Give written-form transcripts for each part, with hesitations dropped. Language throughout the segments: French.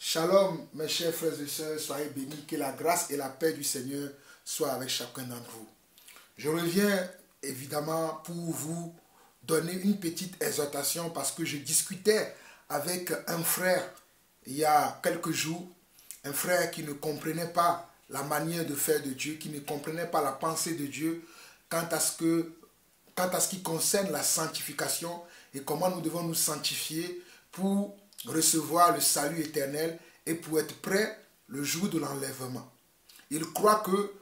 Shalom, mes chers frères et sœurs, soyez bénis, que la grâce et la paix du Seigneur soient avec chacun d'entre vous. Je reviens évidemment pour vous donner une petite exhortation parce que je discutais avec un frère il y a quelques jours, un frère qui ne comprenait pas la manière de faire de Dieu, qui ne comprenait pas la pensée de Dieu quant à ce qui concerne la sanctification et comment nous devons nous sanctifier pour recevoir le salut éternel et pour être prêt le jour de l'enlèvement. Il croit que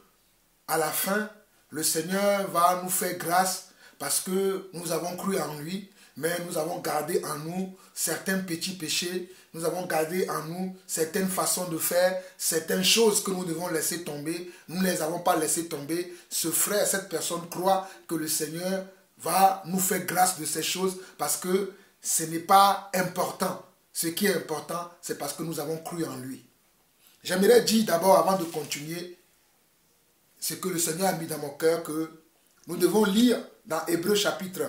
à la fin, le Seigneur va nous faire grâce parce que nous avons cru en lui, mais nous avons gardé en nous certains petits péchés, nous avons gardé en nous certaines façons de faire, certaines choses que nous devons laisser tomber, nous ne les avons pas laissées tomber. Ce frère, cette personne croit que le Seigneur va nous faire grâce de ces choses parce que ce n'est pas important. Ce qui est important, c'est parce que nous avons cru en lui. J'aimerais dire d'abord, avant de continuer, ce que le Seigneur a mis dans mon cœur, que nous devons lire dans Hébreux chapitre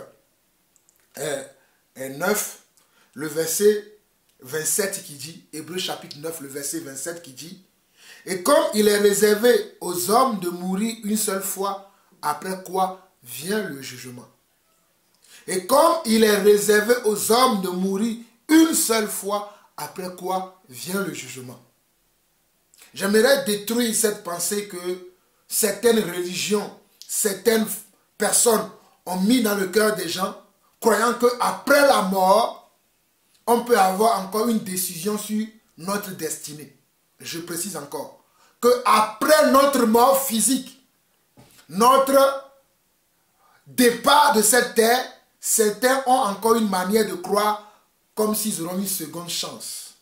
9, le verset 27 qui dit, Hébreux chapitre 9, le verset 27 qui dit, « Et comme il est réservé aux hommes de mourir une seule fois, après quoi vient le jugement. » Et comme il est réservé aux hommes de mourir une seule fois, après quoi vient le jugement. J'aimerais détruire cette pensée que certaines religions, certaines personnes ont mis dans le cœur des gens, croyant qu'après la mort, on peut avoir encore une décision sur notre destinée. Je précise encore, qu'après notre mort physique, notre départ de cette terre, certains ont encore une manière de croire comme s'ils auront une seconde chance.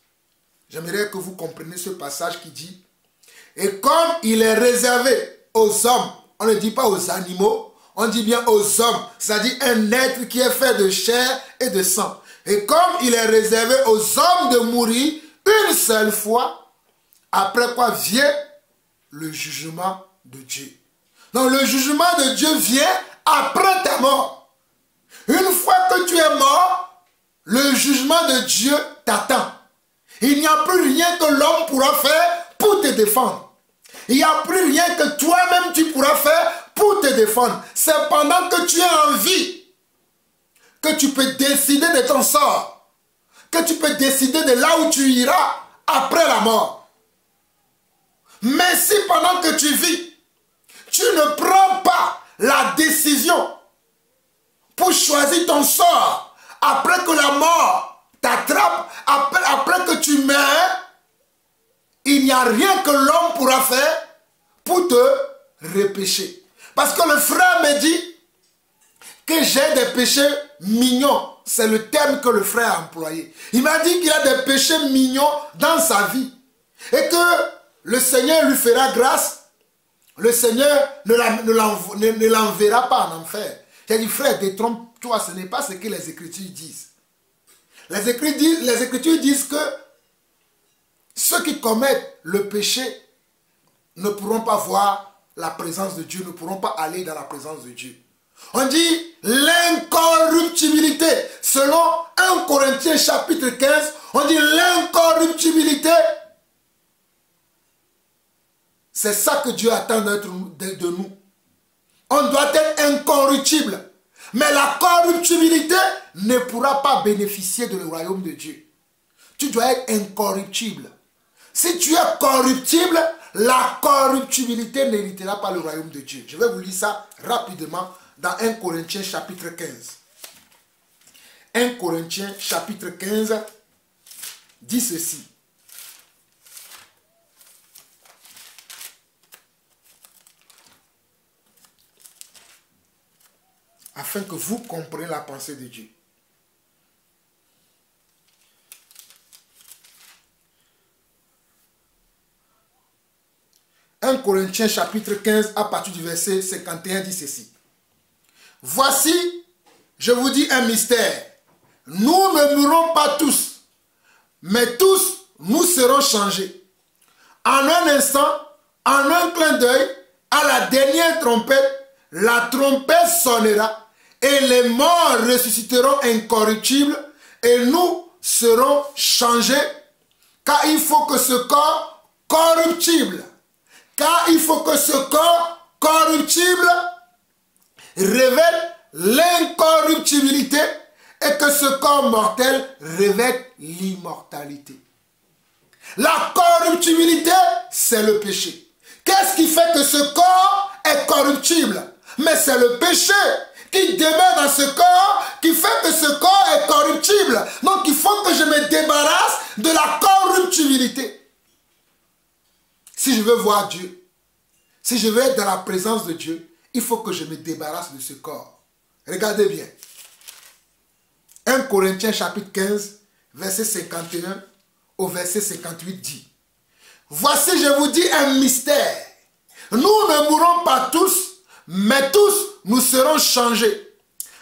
J'aimerais que vous compreniez ce passage qui dit, « Et comme il est réservé aux hommes, on ne dit pas aux animaux, on dit bien aux hommes, c'est-à-dire un être qui est fait de chair et de sang. Et comme il est réservé aux hommes de mourir une seule fois, après quoi vient le jugement de Dieu. » Donc le jugement de Dieu vient après ta mort. Une fois que tu es mort, le jugement de Dieu t'attend. Il n'y a plus rien que l'homme pourra faire pour te défendre. Il n'y a plus rien que toi-même tu pourras faire pour te défendre. C'est pendant que tu es en vie que tu peux décider de ton sort, que tu peux décider de là où tu iras après la mort. Mais si pendant que tu vis, tu ne prends pas la décision pour choisir ton sort, après que la mort t'attrape, après que tu meurs, il n'y a rien que l'homme pourra faire pour te repêcher. Parce que le frère me dit que j'ai des péchés mignons. C'est le terme que le frère a employé. Il m'a dit qu'il a des péchés mignons dans sa vie. Et que le Seigneur lui fera grâce. Le Seigneur ne l'enverra pas en enfer. J'ai dit, frère, détrompe-toi, ce n'est pas ce que les Écritures disent. Les Écritures disent que ceux qui commettent le péché ne pourront pas voir la présence de Dieu, ne pourront pas aller dans la présence de Dieu. On dit l'incorruptibilité. Selon 1 Corinthiens chapitre 15, on dit l'incorruptibilité. C'est ça que Dieu attend de nous. On doit être incorruptible. Mais la corruptibilité ne pourra pas bénéficier du royaume de Dieu. Tu dois être incorruptible. Si tu es corruptible, la corruptibilité n'héritera pas le royaume de Dieu. Je vais vous lire ça rapidement dans 1 Corinthiens chapitre 15. 1 Corinthiens chapitre 15 dit ceci. Afin que vous compreniez la pensée de Dieu. « 1 Corinthiens chapitre 15 à partir du verset 51 dit ceci. « Voici, je vous dis un mystère. Nous ne mourrons pas tous, mais tous nous serons changés. En un instant, en un clin d'œil, à la dernière trompette, la trompette sonnera. Et les morts ressusciteront incorruptibles et nous serons changés. Car il faut que ce corps corruptible, car il faut que ce corps corruptible révèle l'incorruptibilité et que ce corps mortel revêt l'immortalité. La corruptibilité, c'est le péché. Qu'est-ce qui fait que ce corps est corruptible? Mais c'est le péché qui demeure dans ce corps, qui fait que ce corps est corruptible. Donc il faut que je me débarrasse de la corruptibilité. Si je veux voir Dieu, si je veux être dans la présence de Dieu, il faut que je me débarrasse de ce corps. Regardez bien. 1 Corinthiens chapitre 15, verset 51 au verset 58 dit: Voici, je vous dis un mystère. Nous ne mourrons pas tous, mais tous nous serons changés.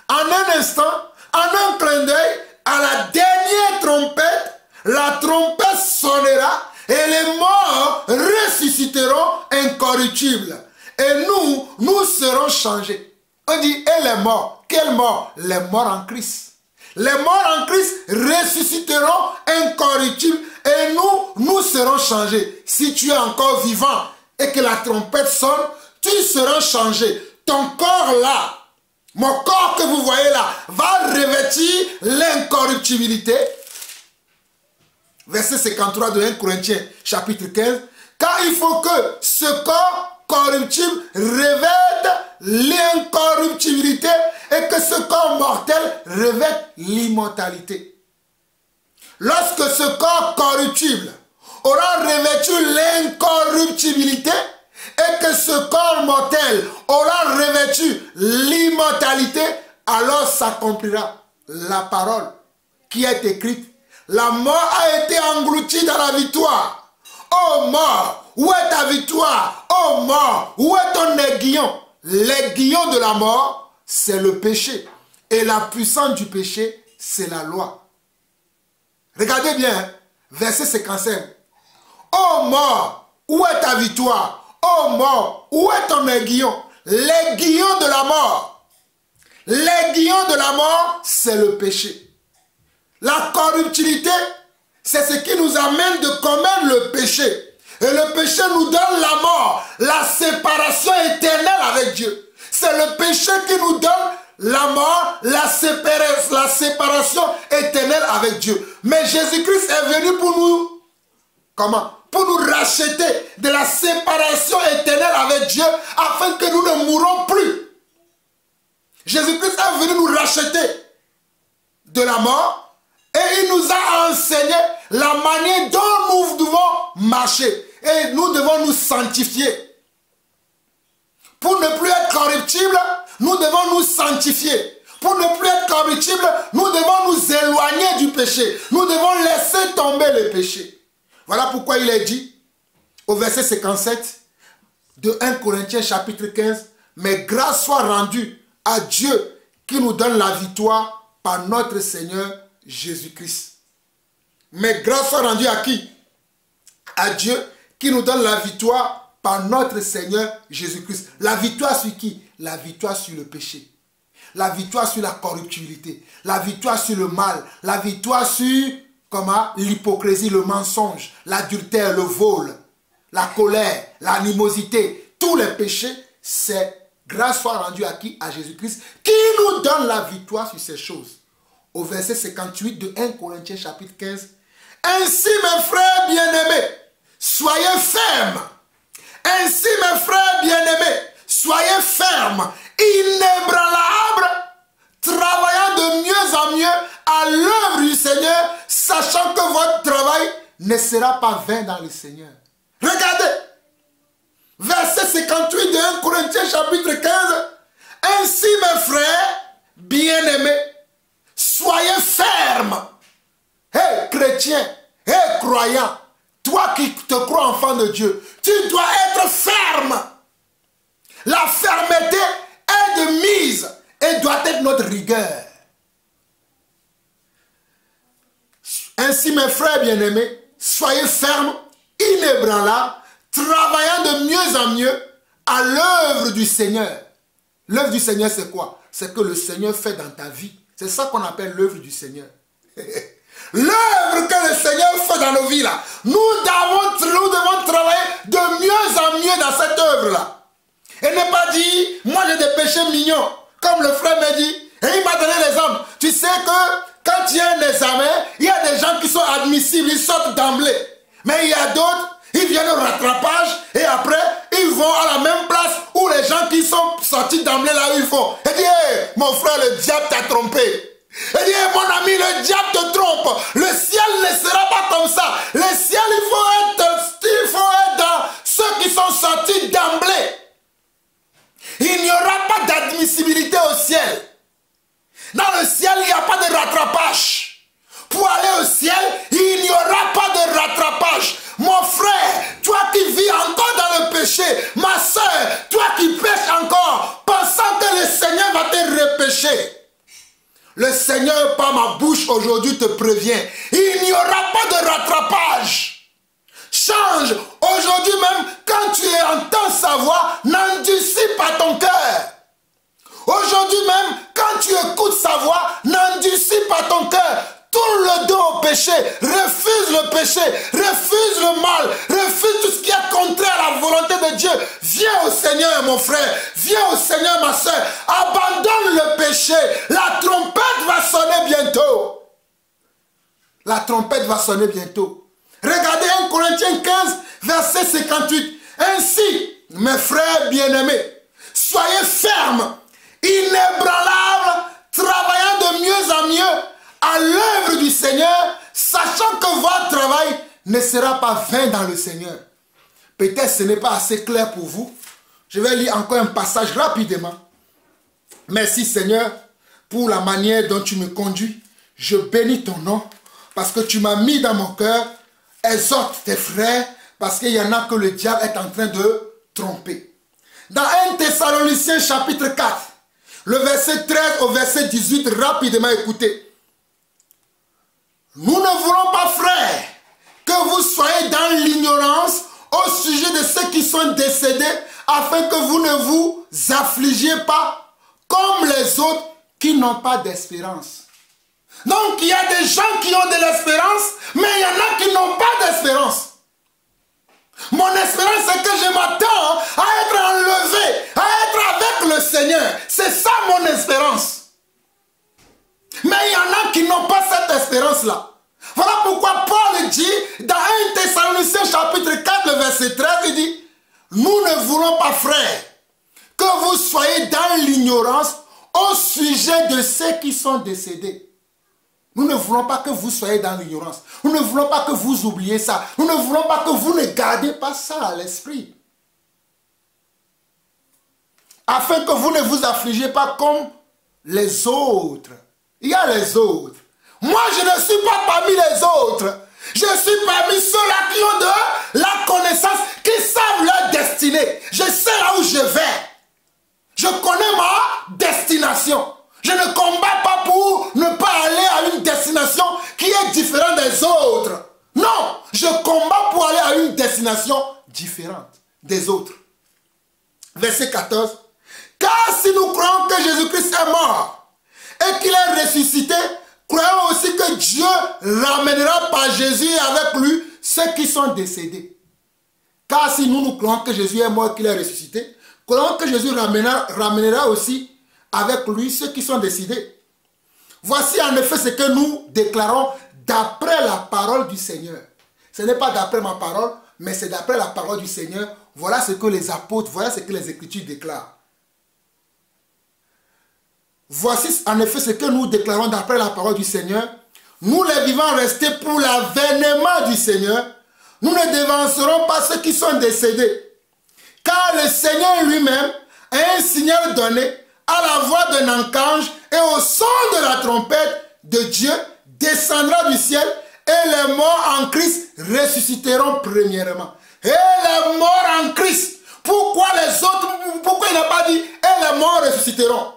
En un instant, en un clin d'œil, à la dernière trompette, la trompette sonnera et les morts ressusciteront incorruptibles. Et nous serons changés. On dit, et les morts? Quels morts? Les morts en Christ. Les morts en Christ ressusciteront incorruptibles et nous serons changés. Si tu es encore vivant et que la trompette sonne, tu seras changé. Ton corps là, mon corps que vous voyez là, va revêtir l'incorruptibilité. Verset 53 de 1 Corinthiens chapitre 15. Car il faut que ce corps corruptible revête l'incorruptibilité et que ce corps mortel revête l'immortalité. Lorsque ce corps corruptible aura revêtu l'incorruptibilité et que ce corps mortel aura revêtu l'immortalité, alors s'accomplira la parole qui est écrite. La mort a été engloutie dans la victoire. Ô mort, où est ta victoire? Ô mort, où est ton aiguillon? L'aiguillon de la mort, c'est le péché. Et la puissance du péché, c'est la loi. Regardez bien, verset 55. Ô mort, où est ta victoire? Ô mort, où est ton aiguillon? L'aiguillon de la mort. L'aiguillon de la mort, c'est le péché. La corruptibilité, c'est ce qui nous amène de commettre le péché. Et le péché nous donne la mort, la séparation éternelle avec Dieu. C'est le péché qui nous donne la mort, la séparation éternelle avec Dieu. Mais Jésus-Christ est venu pour nous, comment? Pour nous racheter de la séparation éternelle avec Dieu, afin que nous ne mourrons plus. Jésus-Christ est venu nous racheter de la mort, et il nous a enseigné la manière dont nous devons marcher. Et nous devons nous sanctifier. Pour ne plus être corruptible, nous devons nous sanctifier. Pour ne plus être corruptible, nous devons nous éloigner du péché. Nous devons laisser tomber le péché. Voilà pourquoi il est dit, au verset 57 de 1 Corinthiens chapitre 15, « Mais grâce soit rendue à Dieu qui nous donne la victoire par notre Seigneur Jésus-Christ. » Mais grâce soit rendue à qui? À Dieu qui nous donne la victoire par notre Seigneur Jésus-Christ. La victoire sur qui? La victoire sur le péché. La victoire sur la corruptibilité. La victoire sur le mal. La victoire sur l'hypocrisie, le mensonge, l'adultère, le vol, la colère, l'animosité. Tous les péchés, c'est grâce soit rendue à qui? À Jésus-Christ qui nous donne la victoire sur ces choses. Au verset 58 de 1 Corinthiens chapitre 15. Ainsi mes frères bien-aimés, soyez fermes. Ainsi mes frères bien-aimés, soyez fermes, inébranlables, travaillant de mieux en mieux à l'œuvre du Seigneur, sachant que votre travail ne sera pas vain dans le Seigneur. Regardez, verset 58 de 1 Corinthiens chapitre 15. Ainsi mes frères bien-aimés, soyez fermes. Hé chrétien, hé croyant, toi qui te crois enfant de Dieu, tu dois être ferme. La fermeté est de mise et doit être notre rigueur. Ainsi mes frères bien-aimés, soyez fermes, inébranlables, travaillant de mieux en mieux à l'œuvre du Seigneur. L'œuvre du Seigneur c'est quoi? C'est que le Seigneur fait dans ta vie. C'est ça qu'on appelle l'œuvre du Seigneur. l'œuvre que le Seigneur fait dans nos vies là, nous devons travailler de mieux en mieux dans cette œuvre là. Et ne pas dire, moi j'ai des péchés mignons, comme le frère m'a dit, et il m'a donné l'exemple. Tu sais que quand il y a un examen, il y a des gens qui sont admissibles, ils sortent d'emblée. Mais il y a d'autres, ils viennent au rattrapage et après, ils vont à la même place où les gens qui sont sortis d'emblée là où ils vont. Et dit, hey, mon frère, le diable t'a trompé. Et dit, hey, mon ami, le diable te trompe. Le ciel ne sera pas comme ça. Le ciel, il faut être dans ceux qui sont sortis d'emblée. Il n'y aura pas d'admissibilité au ciel. Dans le ciel, il n'y a pas de rattrapage. Pour aller au ciel, il n'y aura pas de rattrapage. Mon frère, toi qui vis encore dans le péché, ma soeur, toi qui pêches encore, pensant que le Seigneur va te repêcher. Le Seigneur, par ma bouche aujourd'hui, te prévient. Il n'y aura pas de rattrapage. Change. Aujourd'hui même, quand tu entends sa voix, n'endurcis pas ton cœur. Aujourd'hui même, quand tu écoutes sa voix, n'endurcis pas ton cœur. Tourne le dos au péché, refuse le péché, refuse le mal, refuse tout ce qui est contraire à la volonté de Dieu. Viens au Seigneur, mon frère, viens au Seigneur, ma soeur. Abandonne le péché. La trompette va sonner bientôt. La trompette va sonner bientôt. Regardez 1 Corinthiens 15, verset 58. Ainsi, mes frères bien-aimés, soyez fermes, inébranlables, travaillant de mieux en mieux à l'œuvre du Seigneur, sachant que votre travail ne sera pas vain dans le Seigneur. Peut-être ce n'est pas assez clair pour vous. Je vais lire encore un passage rapidement. Merci Seigneur pour la manière dont tu me conduis. Je bénis ton nom parce que tu m'as mis dans mon cœur. Exhorte tes frères parce qu'il y en a que le diable est en train de tromper. Dans 1 Thessaloniciens chapitre 4, le verset 13 au verset 18, rapidement écoutez. Nous ne voulons pas, frères, que vous soyez dans l'ignorance au sujet de ceux qui sont décédés, afin que vous ne vous affligiez pas comme les autres qui n'ont pas d'espérance. Donc il y a des gens qui ont de l'espérance, mais il y en a qui n'ont pas d'espérance. Mon espérance, c'est que je m'attends à être enlevé, à être avec le Seigneur. C'est ça mon espérance. Mais il y en a qui n'ont pas cette espérance-là. Voilà pourquoi Paul dit, dans 1 Thessaloniciens chapitre 4, le verset 13, il dit, nous ne voulons pas, frères, que vous soyez dans l'ignorance au sujet de ceux qui sont décédés. Nous ne voulons pas que vous soyez dans l'ignorance. Nous ne voulons pas que vous oubliez ça. Nous ne voulons pas que vous ne gardiez pas ça à l'esprit. Afin que vous ne vous affligiez pas comme les autres. Il y a les autres. Moi, je ne suis pas parmi les autres. Je suis parmi ceux-là qui ont de la connaissance, qui savent leur destinée. Je sais là où je vais. Je connais ma destination. Je ne combats pas pour ne pas aller à une destination qui est différente des autres. Non, je combats pour aller à une destination différente des autres. Verset 14. Car si nous croyons que Jésus-Christ est mort et qu'il est ressuscité, croyons aussi que Dieu ramènera par Jésus et avec lui ceux qui sont décédés. Car si nous croyons que Jésus est mort et qu'il est ressuscité, croyons que Jésus ramènera aussi avec lui ceux qui sont décédés. Voici en effet ce que nous déclarons d'après la parole du Seigneur. Ce n'est pas d'après ma parole, mais c'est d'après la parole du Seigneur. Voilà ce que les apôtres, voilà ce que les Écritures déclarent. Voici en effet ce que nous déclarons d'après la parole du Seigneur. Nous les vivants restés pour l'avènement du Seigneur, nous ne devancerons pas ceux qui sont décédés. Car le Seigneur lui-même a un signal donné à la voix d'un archange et au son de la trompette de Dieu descendra du ciel et les morts en Christ ressusciteront premièrement. Et les morts en Christ. Pourquoi les autres, pourquoi il n'a pas dit et les morts ressusciteront?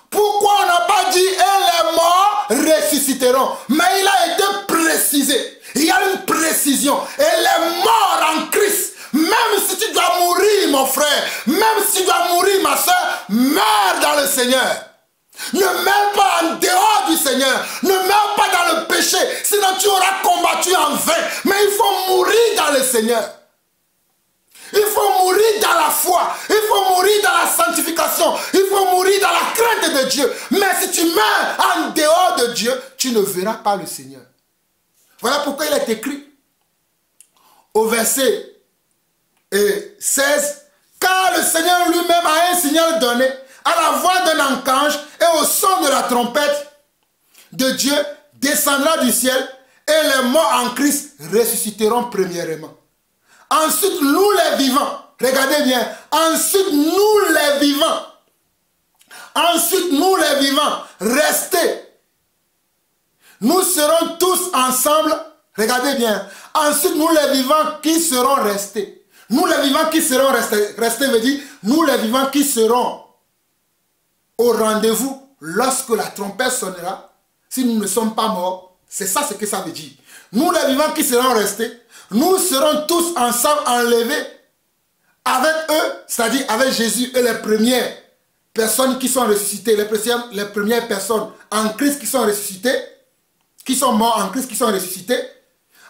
Pourquoi on n'a pas dit et les morts ressusciteront? Mais il a été précisé. Il y a une précision. Et les morts en Christ, même si tu dois mourir mon frère, même si tu dois mourir ma soeur, meurs dans le Seigneur. Ne meurs pas en dehors du Seigneur. Ne meurs pas dans le péché. Sinon tu auras combattu en vain. Mais il faut mourir dans le Seigneur. Il faut mourir dans la foi. Il faut mourir dans la sanctification. Il faut mourir dans la crainte de Dieu. Mais si tu meurs en dehors de Dieu, tu ne verras pas le Seigneur. Voilà pourquoi il est écrit au verset 16. Car le Seigneur lui-même a un signal donné à la voix d'un archange et au son de la trompette de Dieu descendra du ciel et les morts en Christ ressusciteront premièrement. Ensuite, nous les vivants, regardez bien, ensuite nous les vivants, restés, nous serons tous ensemble, regardez bien, ensuite nous les vivants qui seront restés. Nous les vivants qui seront restés veut dire, nous les vivants qui seront au rendez-vous lorsque la trompette sonnera, si nous ne sommes pas morts, c'est ça ce que ça veut dire. Nous les vivants qui seront restés, nous serons tous ensemble enlevés avec eux, c'est-à-dire avec Jésus et les premières personnes qui sont ressuscitées, les premières personnes en Christ qui sont ressuscitées, qui sont morts en Christ qui sont ressuscités.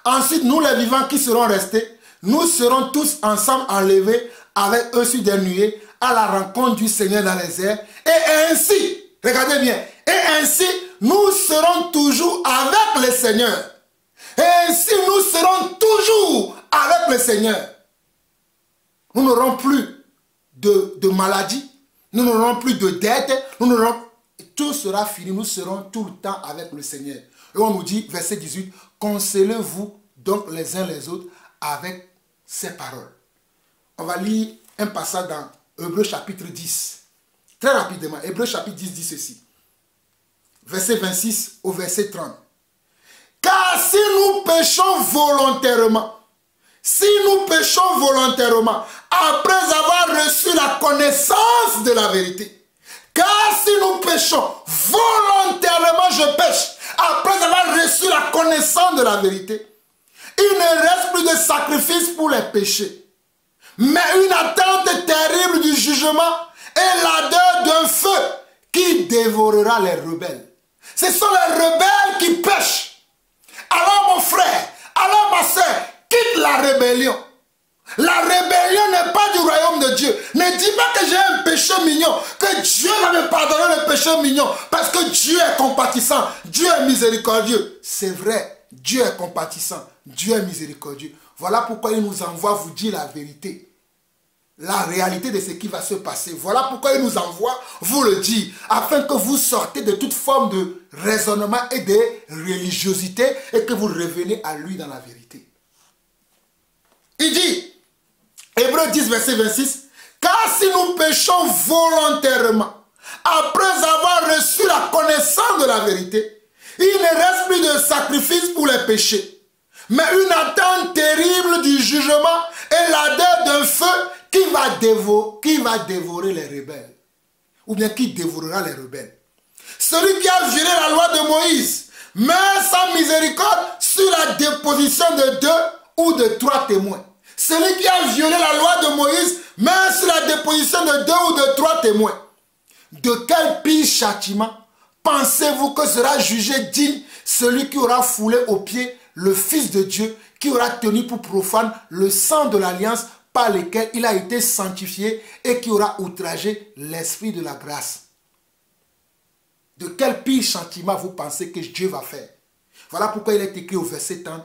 Ensuite, nous les vivants qui seront restés, nous serons tous ensemble enlevés avec eux sur des nuées à la rencontre du Seigneur dans les airs. Et ainsi, regardez bien, et ainsi, nous serons toujours avec le Seigneur. Et ainsi, nous serons toujours avec le Seigneur. Nous n'aurons plus de maladie, nous n'aurons plus de dette, tout sera fini, nous serons tout le temps avec le Seigneur. Et on nous dit, verset 18, consolez-vous donc les uns les autres avec ces paroles. On va lire un passage dans Hébreux chapitre 10. Très rapidement, Hébreux chapitre 10 dit ceci. Verset 26 au verset 30. Car si nous péchons volontairement, après avoir reçu la connaissance de la vérité, car si nous péchons volontairement, je pêche, après avoir reçu la connaissance de la vérité, il ne reste plus de sacrifice pour les péchés, mais une attente terrible du jugement et l'ardeur d'un feu qui dévorera les rebelles. Ce sont les rebelles qui pêchent. Alors mon frère, alors ma soeur, quitte la rébellion. La rébellion n'est pas du royaume de Dieu. Ne dis pas que j'ai un péché mignon, que Dieu va me pardonner le péché mignon, parce que Dieu est compatissant, Dieu est miséricordieux. C'est vrai, Dieu est compatissant, Dieu est miséricordieux. Voilà pourquoi il nous envoie vous dire la vérité. La réalité de ce qui va se passer. Voilà pourquoi il nous envoie vous le dire, afin que vous sortez de toute forme de raisonnement et de religiosité et que vous reveniez à lui dans la vérité. Il dit, Hébreux 10, verset 26, car si nous péchons volontairement, après avoir reçu la connaissance de la vérité, il ne reste plus de sacrifice pour les péchés, mais une attente terrible du jugement et l'ardeur d'un feu qui va dévorer les rebelles. Ou bien qui dévorera les rebelles. Celui qui a violé la loi de Moïse meurt sans miséricorde sur la déposition de 2 ou de 3 témoins. Celui qui a violé la loi de Moïse meurt sur la déposition de 2 ou de 3 témoins. De quel pire châtiment pensez-vous que sera jugé digne celui qui aura foulé aux pieds le Fils de Dieu, qui aura tenu pour profane le sang de l'alliance par lequel il a été sanctifié et qui aura outragé l'esprit de la grâce? De quel pire châtiment vous pensez que Dieu va faire? Voilà pourquoi il est écrit au verset 30.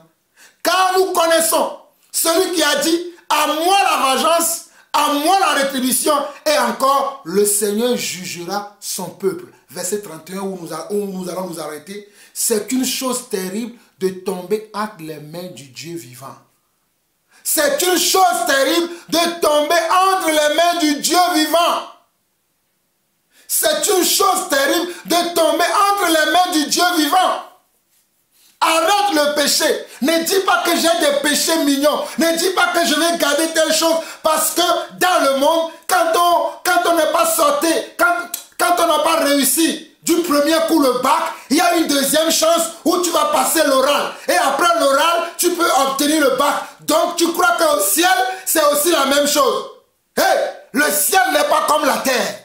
Car nous connaissons celui qui a dit, à moi la vengeance, à moi la rétribution, et encore le Seigneur jugera son peuple. Verset 31 où nous allons nous arrêter. C'est une chose terrible de tomber entre les mains du Dieu vivant. C'est une chose terrible de tomber entre les mains du Dieu vivant. C'est une chose terrible de tomber entre les mains du Dieu vivant. Arrête le péché. Ne dis pas que j'ai des péchés mignons. Ne dis pas que je vais garder telle chose. Parce que dans le monde, quand on n'est pas sorti, quand on n'a pas réussi du premier coup le bac, il y a une deuxième chance où tu vas passer l'oral. Et après l'oral, tu peux obtenir le bac. Donc tu crois qu'au ciel, c'est aussi la même chose. Hey, le ciel n'est pas comme la terre.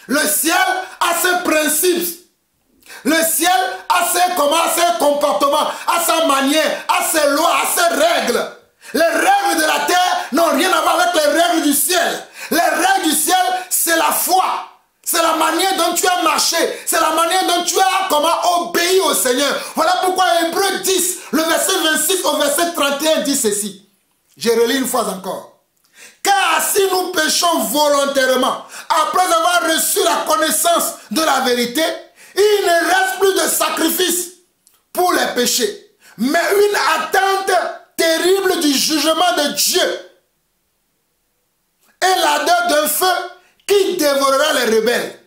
Le ciel a ses principes. Le ciel a ses comportements, a sa manière, a ses lois, a ses règles. Les règles de la terre n'ont rien à voir avec les règles du ciel. Les règles du ciel, c'est la foi. C'est la manière dont tu as marché. C'est la manière dont tu as obéi au Seigneur. Voilà pourquoi Hébreux 10, le verset 26 au verset 31 dit ceci. Je relis une fois encore. Car si nous péchons volontairement, après avoir reçu la connaissance de la vérité, il ne reste plus de sacrifice pour les péchés, mais une attente terrible du jugement de Dieu et l'ardeur d'un feu qui dévorera les rebelles.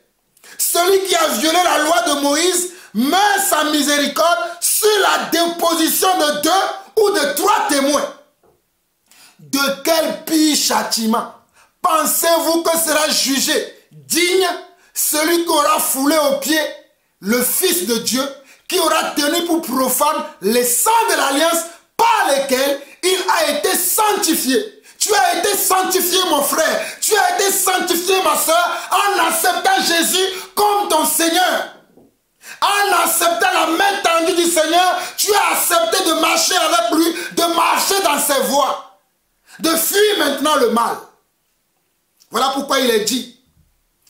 Celui qui a violé la loi de Moïse meurt sans miséricorde sur la déposition de 2 ou de 3 témoins. De quel pire châtiment pensez-vous que sera jugé digne celui qui aura foulé aux pieds le Fils de Dieu, qui aura tenu pour profane les sangs de l'alliance par lesquels il a été sanctifié? Tu as été sanctifié, mon frère. Tu as été sanctifié, ma soeur, en acceptant Jésus comme ton Seigneur. En acceptant la main tendue du Seigneur, tu as accepté de marcher avec lui, de marcher dans ses voies, de fuir maintenant le mal. Voilà pourquoi il est dit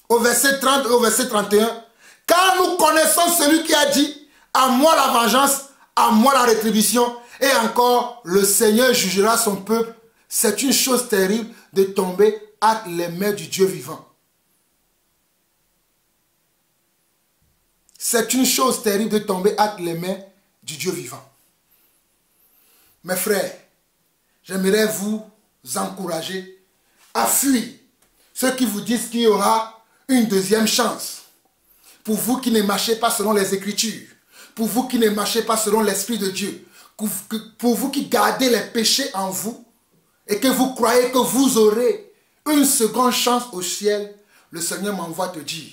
au verset 30 et au verset 31, car nous connaissons celui qui a dit, à moi la vengeance, à moi la rétribution, et encore le Seigneur jugera son peuple. C'est une chose terrible de tomber à les mains du Dieu vivant. C'est une chose terrible de tomber à les mains du Dieu vivant. Mes frères, j'aimerais vous encourager à fuir ceux qui vous disent qu'il y aura une deuxième chance. Pour vous qui ne marchez pas selon les Écritures, pour vous qui ne marchez pas selon l'Esprit de Dieu, pour vous qui gardez les péchés en vous et que vous croyez que vous aurez une seconde chance au ciel, le Seigneur m'envoie te dire,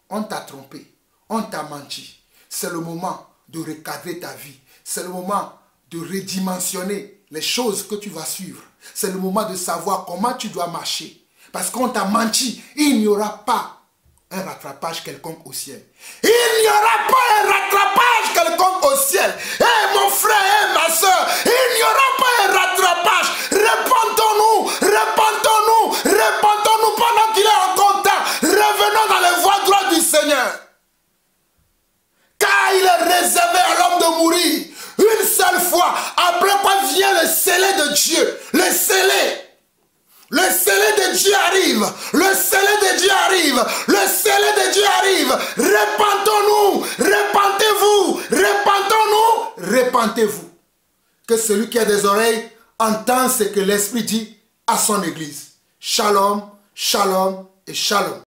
on t'a trompé, on t'a menti. C'est le moment de recadrer ta vie. C'est le moment de redimensionner les choses que tu vas suivre. C'est le moment de savoir comment tu dois marcher. Parce qu'on t'a menti, il n'y aura pas un rattrapage quelconque au ciel. Il n'y aura pas un rattrapage quelconque au ciel. Mon frère, ma soeur, il n'y aura pas un rattrapage. Repentons-nous, repentons-nous, repentons-nous pendant qu'il est encore temps. Revenons dans les voies droites du Seigneur. Car il est réservé à l'homme de mourir une seule fois. Après quoi vient le scellé de Dieu. Le scellé. Le scellé de Dieu arrive. Le scellé de Dieu arrive. Le scellé de Dieu arrive. Repentons-nous. Repentez-vous. Repentons-nous. Repentez-vous. Que celui qui a des oreilles entende ce que l'Esprit dit à son Église. Shalom, shalom et shalom.